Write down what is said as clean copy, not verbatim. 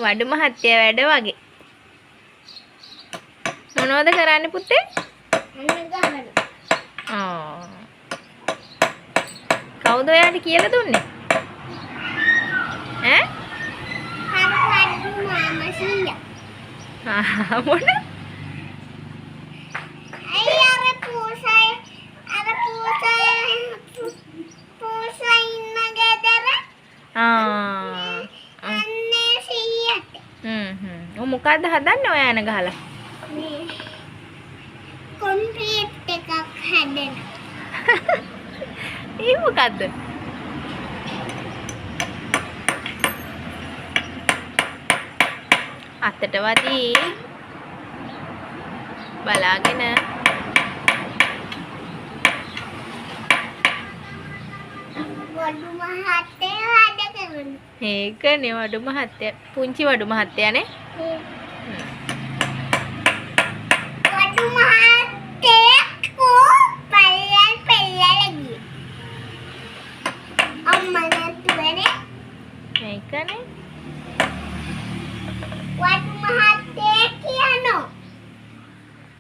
වඩු මහත්තයා වැඩ වගේ. මොනවද කරන්නේ පුතේ? කවුද ඔයාට කියලා දුන්නේ? ඈ? මොන? මොකද්ද හදන්නේ ඔය යන ගහලා? මේ කොන්ක්‍රීට් එකක් හදන්න. ඒ මොකද්ද? අතට වදී බලාගෙන වඩු මහත්තයා වැඩ කරනවා. ඒකනේ වඩු මහත්තයා. පුංචි වඩු මහත්තයානේ. වඩු මහත්තයා